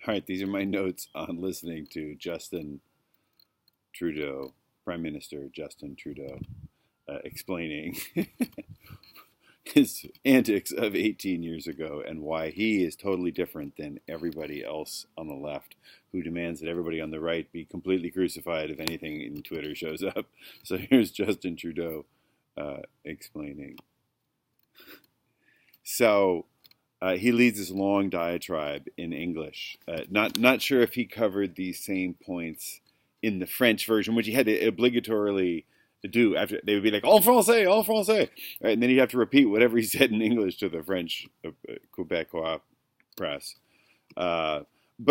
All right, these are my notes on listening to Justin Trudeau, Prime Minister Justin Trudeau, explaining his antics of 18 years ago and why he is totally different than everybody else on the left who demands that everybody on the right be completely crucified if anything in Twitter shows up. So here's Justin Trudeau explaining. So he leads this long diatribe in English. Not sure if he covered these same points in the French version, which he had to obligatorily do after. They would be like en français, right? And then he'd have to repeat whatever he said in English to the French Quebecois press. But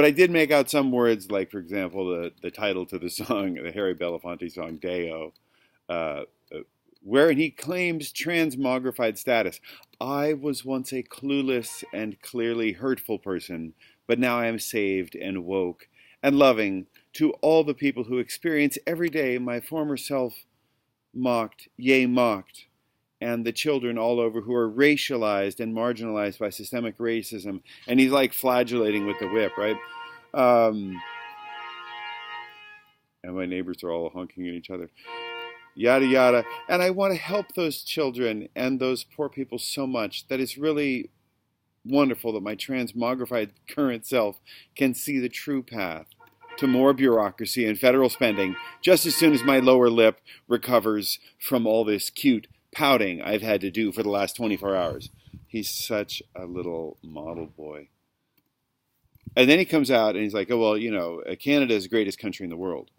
I did make out some words, like for example, the title to the song, the Harry Belafonte song "Deo," wherein he claims transmogrified status. I was once a clueless and clearly hurtful person, but now I am saved and woke and loving to all the people who experience every day my former self mocked, yea, mocked, and the children all over who are racialized and marginalized by systemic racism. And he's like flagellating with the whip, right? And my neighbors are all honking at each other. Yada, yada. And I want to help those children and those poor people so much that it's really wonderful that my transmogrified current self can see the true path to more bureaucracy and federal spending just as soon as my lower lip recovers from all this cute pouting I've had to do for the last 24 hours. He's such a little model boy. And then he comes out and he's like, oh, well, Canada is the greatest country in the world.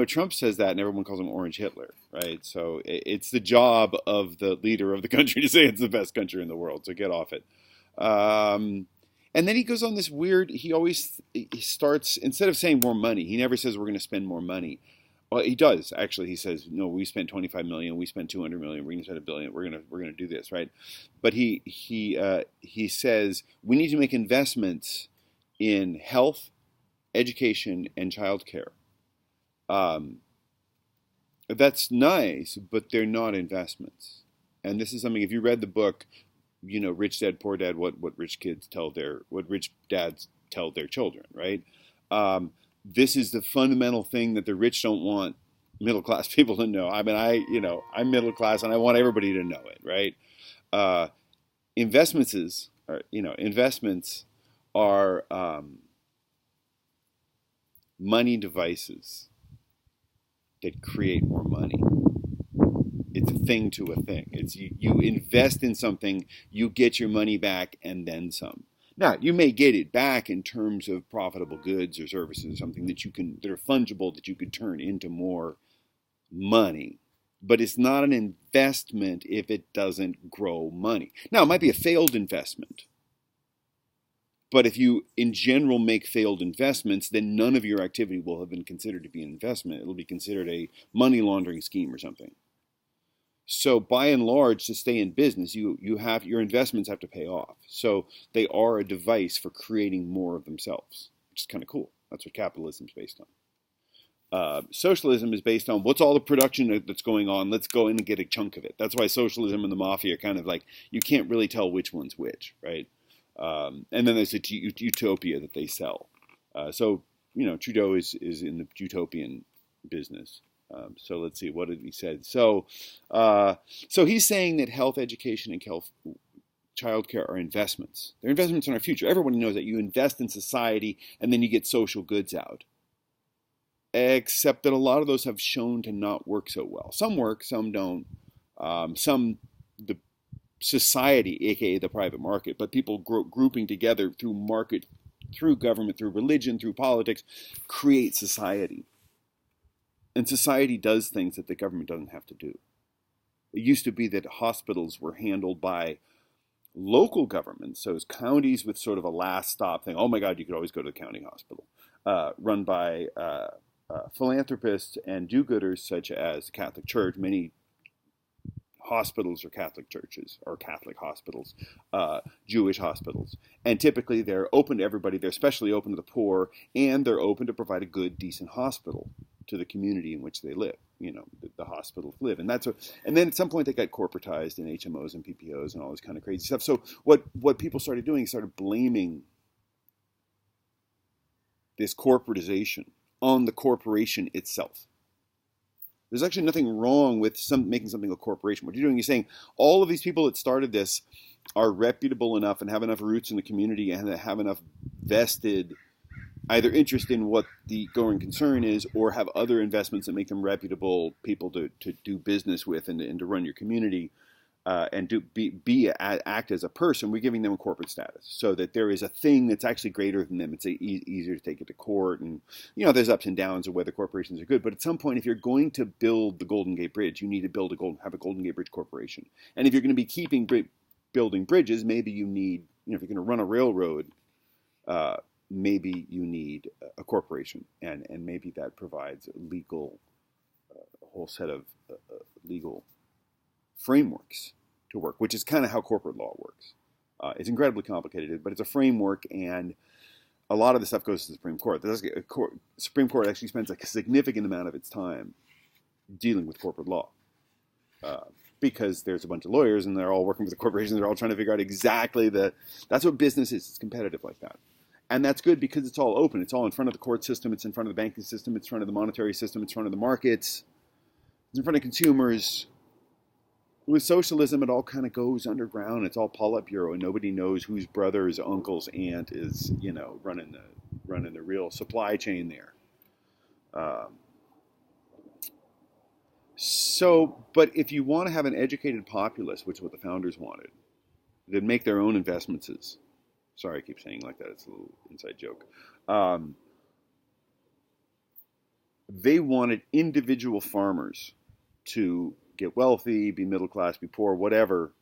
Trump says that and everyone calls him Orange Hitler, right? So it's the job of the leader of the country to say it's the best country in the world, so get off it. And then he goes on this weird, he starts, instead of saying more money, he never says we're going to spend more money. Well, he does, actually. He says, no, we spent 25 million, we spent 200 million, we're going to spend $1 billion, we're going to do this, right? But he says we need to make investments in health, education, and childcare. That's nice, but they're not investments. And this is something, if you read the book, Rich Dad, Poor Dad, what rich dads tell their children, right? This is the fundamental thing that the rich don't want middle class people to know. I mean, I'm middle class and I want everybody to know it, right? Investments are money devices that create more money. It's a thing to a thing. It's you invest in something, you get your money back and then some. Now, you may get it back in terms of profitable goods or services, something that are fungible, that you could turn into more money. But it's not an investment if it doesn't grow money. Now, it might be a failed investment. But if you, in general, make failed investments, then none of your activity will have been considered to be an investment. It'll be considered a money laundering scheme or something. So by and large, to stay in business, your investments have to pay off. So they are a device for creating more of themselves, which is kind of cool. That's what capitalism is based on. Socialism is based on what's all the production that's going on. Let's go in and get a chunk of it. That's why socialism and the mafia are kind of like, you can't really tell which one's which, right? And then there's a utopia that they sell. So Trudeau is in the utopian business. So let's see, what did he say? So he's saying that health, education, and childcare are investments. They're investments in our future. Everybody knows that you invest in society and then you get social goods out. Except that a lot of those have shown to not work so well. Some work, some don't. The society, aka the private market, but people grouping together through market, through government, through religion, through politics, create society. And society does things that the government doesn't have to do. It used to be that hospitals were handled by local governments, so as counties with sort of a last stop thing. Oh my God, you could always go to the county hospital. Run by philanthropists and do-gooders such as the Catholic Church. Many hospitals are Catholic churches or Catholic hospitals, Jewish hospitals. And typically they're open to everybody. They're especially open to the poor, and they're open to provide a good, decent hospital to the community in which they live, the hospitals live. And and then at some point they got corporatized in HMOs and PPOs and all this kind of crazy stuff. So what people started doing is started blaming this corporatization on the corporation itself. There's actually nothing wrong with making something a corporation. What you're doing is saying all of these people that started this are reputable enough and have enough roots in the community and have enough vested either interest in what the going concern is or have other investments that make them reputable people to do business with and to run your community and act as a person. We're giving them a corporate status so that there is a thing that's actually greater than them. It's easier to take it to court, and there's ups and downs of whether corporations are good. But at some point, if you're going to build the Golden Gate Bridge, you need to have a Golden Gate Bridge Corporation. And if you're going to be building bridges, maybe you need, if you're going to run a railroad, maybe you need a corporation, and maybe that provides a whole set of legal frameworks to work, which is kind of how corporate law works. It's incredibly complicated, but it's a framework, and a lot of the stuff goes to the Supreme Court. The Supreme Court actually spends a significant amount of its time dealing with corporate law because there's a bunch of lawyers, and they're all working with the corporations. They're all trying to figure out exactly that's what business is. It's competitive like that. And that's good because it's all open. It's all in front of the court system. It's in front of the banking system. It's in front of the monetary system. It's in front of the markets. It's in front of consumers. With socialism, it all kind of goes underground. It's all Politburo, and nobody knows whose brother's uncle's aunt is, running the real supply chain there. But if you want to have an educated populace, which is what the founders wanted, that make their own investments. Sorry, I keep saying like that. It's a little inside joke. They wanted individual farmers to get wealthy, be middle class, be poor, whatever,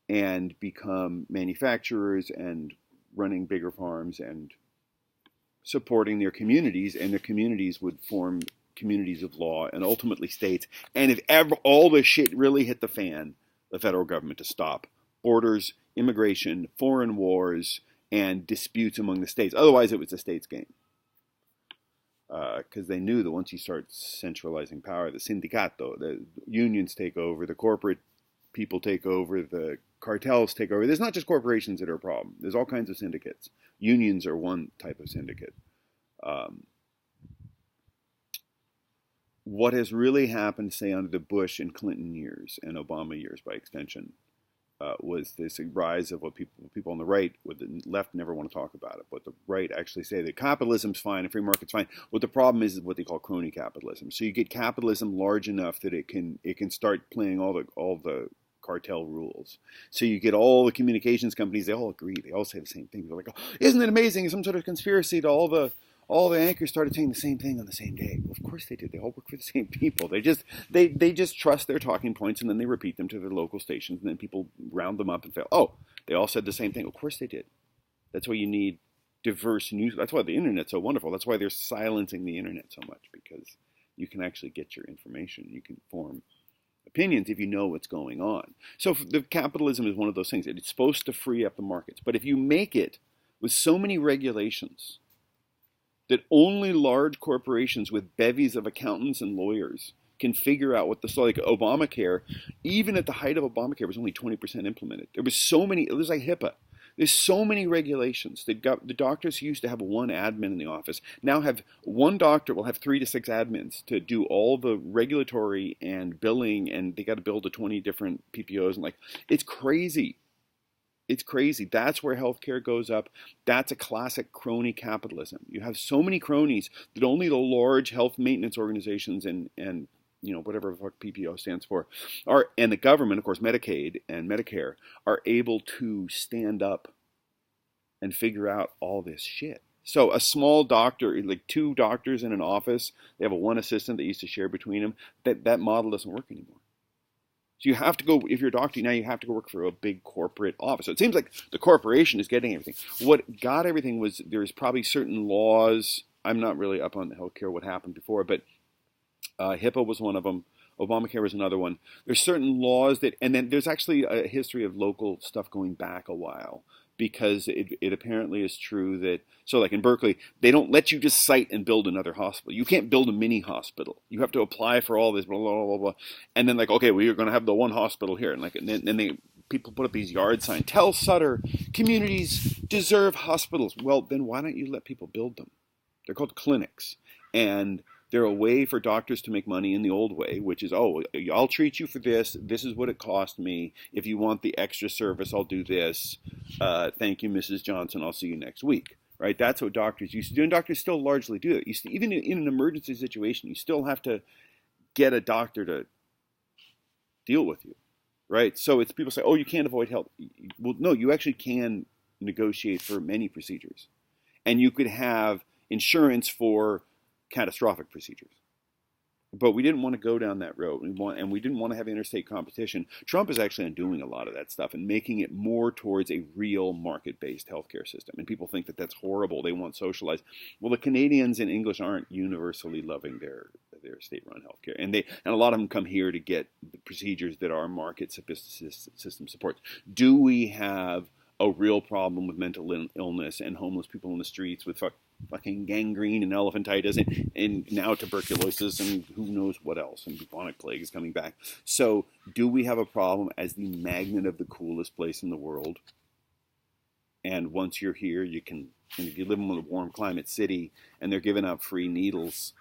and become manufacturers and running bigger farms and supporting their communities, and their communities would form communities of law and ultimately states. And if ever all this shit really hit the fan, the federal government to stop borders, immigration, foreign wars, and disputes among the states. Otherwise, it was a states' game. Because they knew that once you start centralizing power, the sindicato, the unions take over, the corporate people take over, the cartels take over. There's not just corporations that are a problem. There's all kinds of syndicates. Unions are one type of syndicate. What has really happened, say, under the Bush and Clinton years, and Obama years by extension, was this rise of what people on the right, what the left never want to talk about it, but the right actually say that capitalism's fine and free market's fine. What the problem is what they call crony capitalism. So you get capitalism large enough that it can start playing all the cartel rules. So you get all the communications companies, they all agree, they all say the same thing. They're like, oh, isn't it amazing? Some sort of conspiracy to all the anchors started saying the same thing on the same day. Well, of course they did. They all work for the same people. They just trust their talking points, and then they repeat them to their local stations, and then people round them up and say, oh, they all said the same thing. Of course they did. That's why you need diverse news. That's why the internet's so wonderful. That's why they're silencing the internet so much, because you can actually get your information. You can form opinions if you know what's going on. So the capitalism is one of those things. It's supposed to free up the markets. But if you make it with so many regulations that only large corporations with bevies of accountants and lawyers can figure out what like Obamacare, even at the height of Obamacare, was only 20% implemented. There was like HIPAA. There's so many regulations. The doctors who used to have one admin in the office now have one doctor will have 3 to 6 admins to do all the regulatory and billing, and they got to bill to 20 different PPOs, and it's crazy. It's crazy. That's where healthcare goes up. That's a classic crony capitalism. You have so many cronies that only the large health maintenance organizations and whatever the fuck PPO stands for and the government, of course, Medicaid and Medicare, are able to stand up and figure out all this shit. So a small doctor, like 2 doctors in an office, they have one assistant that used to share between them. That model doesn't work anymore. So you have to go, if you're a doctor now, you have to go work for a big corporate office. So it seems like the corporation is getting everything. What got everything was there's probably certain laws. I'm not really up on the healthcare, what happened before, but HIPAA was one of them. Obamacare was another one. There's certain laws and then there's actually a history of local stuff going back a while, because it apparently is true that, so like in Berkeley, they don't let you just site and build another hospital. You can't build a mini hospital. You have to apply for all this, blah, blah, blah, blah. And then okay, well, you're going to have the one hospital here. And then people put up these yard signs. Tell Sutter, communities deserve hospitals. Well, then why don't you let people build them? They're called clinics. And they're a way for doctors to make money in the old way, which is, oh, I'll treat you for this. This is what it cost me. If you want the extra service, I'll do this. Thank you, Mrs. Johnson. I'll see you next week. Right? That's what doctors used to do. And doctors still largely do it. Even in an emergency situation, you still have to get a doctor to deal with you. Right? So it's people say, oh, you can't avoid health. Well, no, you actually can negotiate for many procedures. And you could have insurance for catastrophic procedures. But we didn't want to go down that road. We didn't want to have interstate competition. Trump is actually undoing a lot of that stuff and making it more towards a real market-based healthcare system. And people think that that's horrible. They want socialized. Well, the Canadians in English aren't universally loving their state-run healthcare. And a lot of them come here to get the procedures that our market system supports. Do we have a real problem with mental illness and homeless people in the streets with fucking gangrene and elephantitis and now tuberculosis and who knows what else, and bubonic plague is coming back. So do we have a problem as the magnet of the coolest place in the world? And once you're here, you can, and if you live in a warm climate city and they're giving out free needles,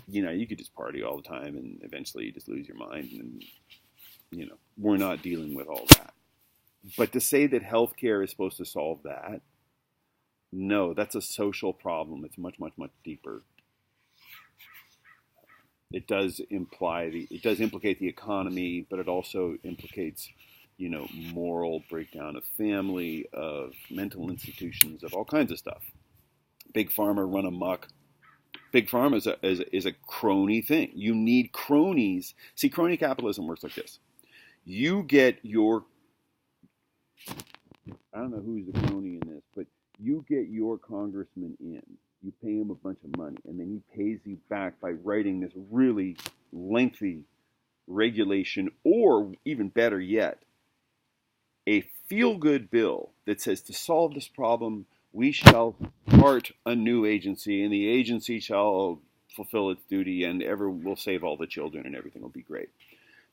you could just party all the time and eventually you just lose your mind. And, we're not dealing with all that. But to say that healthcare is supposed to solve that, no, that's a social problem. It's much, much, much deeper. It does implicate the economy, but it also implicates, moral breakdown of family, of mental institutions, of all kinds of stuff. Big pharma run amok. Big pharma is a crony thing. You need cronies. See, crony capitalism works like this. You get your, I don't know who's the crony in this, but you get your congressman in. You pay him a bunch of money, and then he pays you back by writing this really lengthy regulation, or even better yet, a feel-good bill that says to solve this problem, we shall start a new agency, and the agency shall fulfill its duty, and we'll save all the children, and everything will be great.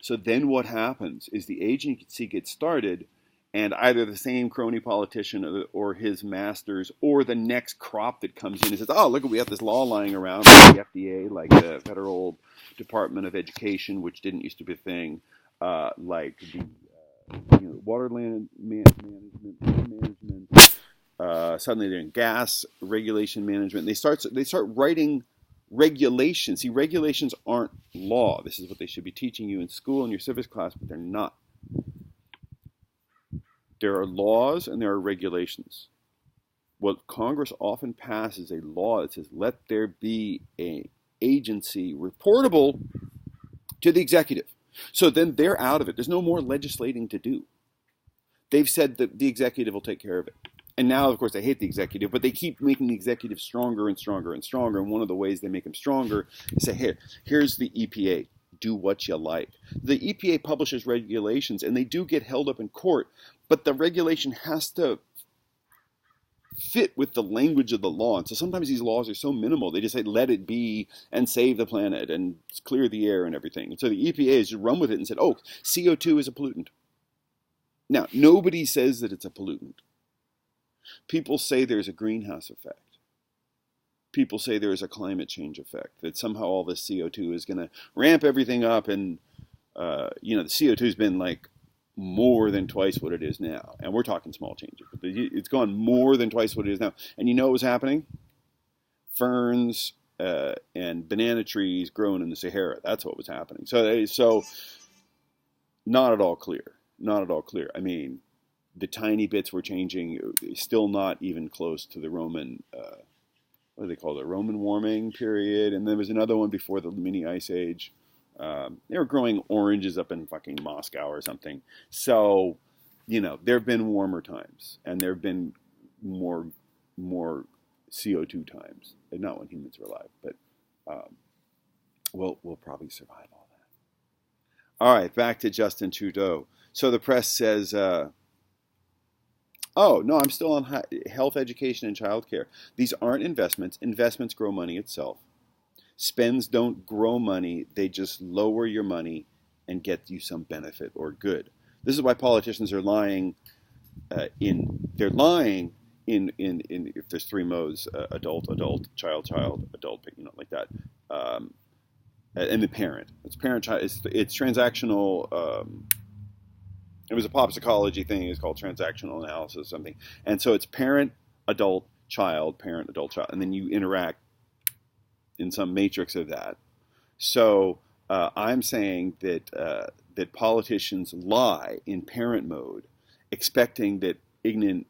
So then what happens is the agency gets started, and either the same crony politician or his masters or the next crop that comes in and says, oh, look, we have this law lying around like the FDA, like the Federal Department of Education, which didn't used to be a thing, like the waterland management. Suddenly they're in gas regulation management. They start writing regulations. See, regulations aren't law. This is what they should be teaching you in school in your civics class, but they're not. There are laws and there are regulations. What Congress often passes a law that says, let there be an agency reportable to the executive. So then they're out of it. There's no more legislating to do. They've said that the executive will take care of it. And now, of course, they hate the executive, but they keep making the executive stronger and stronger and stronger. And one of the ways they make him stronger is say, here's the EPA. Do what you like. The EPA publishes regulations, and they do get held up in court, but the regulation has to fit with the language of the law. And so sometimes these laws are so minimal, they just say, let it be and save the planet and clear the air and everything. And so the EPA has just run with it and said, oh, CO2 is a pollutant. Now, nobody says that it's a pollutant. People say there's a greenhouse effect. People say there is a climate change effect, that somehow all this CO2 is going to ramp everything up. And, the CO2 has been like more than twice what it is now. And we're talking small changes, but it's gone more than twice what it is now. And you know what was happening? Ferns and banana trees growing in the Sahara. That's what was happening. So not at all clear. Not at all clear. I mean, the tiny bits were changing, still not even close to the Roman what do they call it, Roman warming period, and there was another one before the mini ice age. They were growing oranges up in fucking Moscow or something. So, there have been warmer times, and there have been more CO2 times, and not when humans were alive, but we'll probably survive all that. All right, back to Justin Trudeau. So the press says, oh, no, I'm still on health, education, and childcare. These aren't investments. Investments grow money itself. Spends don't grow money. They just lower your money and get you some benefit or good. This is why politicians are lying. They're lying if there's three modes, adult, child, adult, like that, and the parent. It's parent-child. It's transactional. It was a pop psychology thing. It's called transactional analysis or something. And so it's parent, adult, child, parent, adult, child, and then you interact in some matrix of that. So I'm saying that politicians lie in parent mode, expecting that ignorant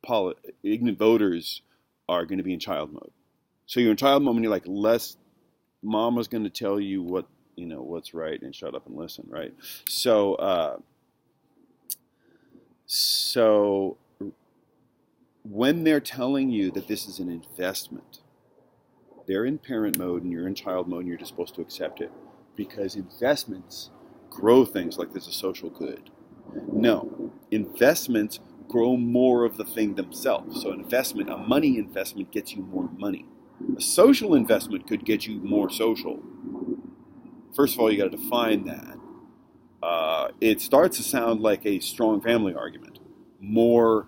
voters are going to be in child mode. So you're in child mode and you're like, mama's going to tell you what's right, and shut up and listen, right? So when they're telling you that this is an investment, they're in parent mode and you're in child mode and you're just supposed to accept it, because investments grow things like there's a social good. No, investments grow more of the thing themselves. So a money investment gets you more money. A social investment could get you more social. First of all, you got to define that. It starts to sound like a strong family argument. More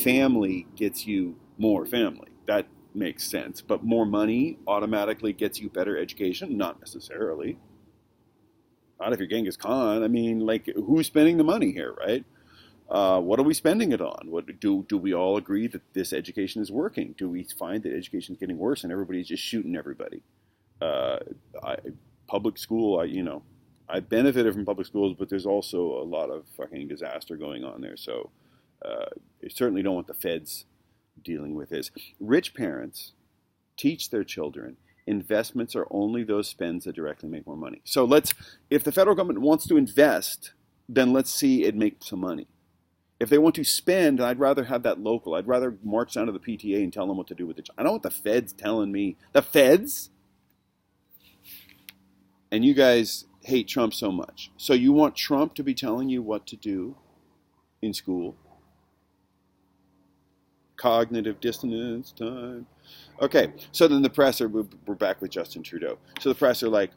family gets you more family. That makes sense. But more money automatically gets you better education? Not necessarily. Not if you're Genghis Khan. I mean, who's spending the money here, right? What are we spending it on? Do we all agree that this education is working? Do we find that education is getting worse and everybody's just shooting everybody? Public school, I benefited from public schools, but there's also a lot of fucking disaster going on there. So you certainly don't want the feds dealing with this. Rich parents teach their children investments are only those spends that directly make more money. So if the federal government wants to invest, then let's see it make some money. If they want to spend, I'd rather have that local. I'd rather march down to the PTA and tell them what to do with it. I don't want the feds telling me. The feds? And you guys hate Trump so much. So you want Trump to be telling you what to do in school? Cognitive dissonance time. Okay, so then the press we're back with Justin Trudeau. So the press are like,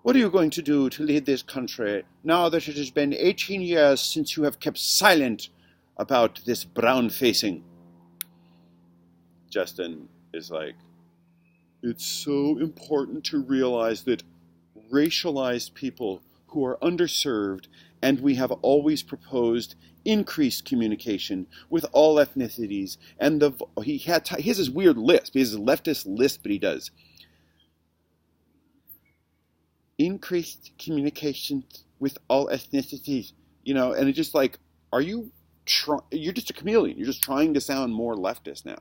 what are you going to do to lead this country now that it has been 18 years since you have kept silent about this brown facing? Justin is like, it's so important to realize that racialized people who are underserved, and we have always proposed increased communication with all ethnicities. And he has this weird lisp. He has a leftist lisp, but he does. Increased communication with all ethnicities, and it's just like, you're just a chameleon. You're just trying to sound more leftist now.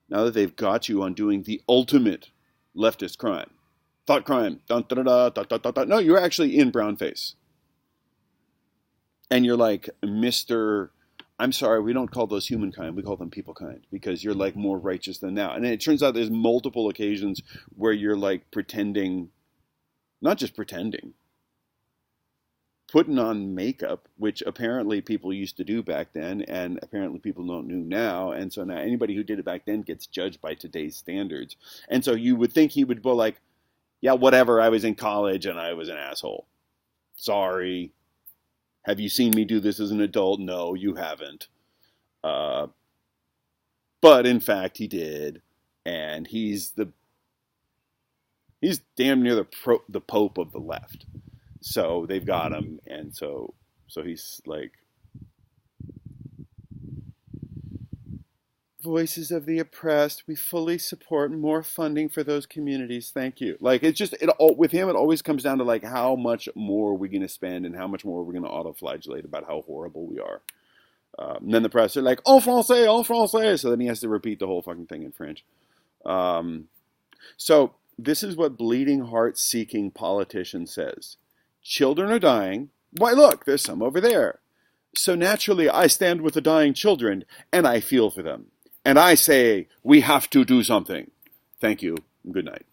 Now that they've got you on doing the ultimate leftist crime. Thought crime. Dun, dun, dun, dun, dun, dun, dun. No, you're actually in brownface. And you're like, I'm sorry, we don't call those humankind. We call them people kind, because you're like more righteous than now. And it turns out there's multiple occasions where you're like pretending, not just pretending, putting on makeup, which apparently people used to do back then, and apparently people don't do now. And so now anybody who did it back then gets judged by today's standards. And so you would think he would go like, yeah, whatever, I was in college and I was an asshole. Sorry. Have you seen me do this as an adult? No, you haven't. But in fact, he did. And he's damn near the Pope of the left. So they've got him, and so he's like, voices of the oppressed, we fully support more funding for those communities. Thank you. Like, it's just, with him, it always comes down to like, how much more are we going to spend and how much more we're going to auto-flagellate about how horrible we are. And then the press are like, en français, en français. So then he has to repeat the whole fucking thing in French. So this is what bleeding heart-seeking politician says. Children are dying. Why, look, there's some over there. So naturally, I stand with the dying children, and I feel for them. And I say, we have to do something. Thank you. Good night.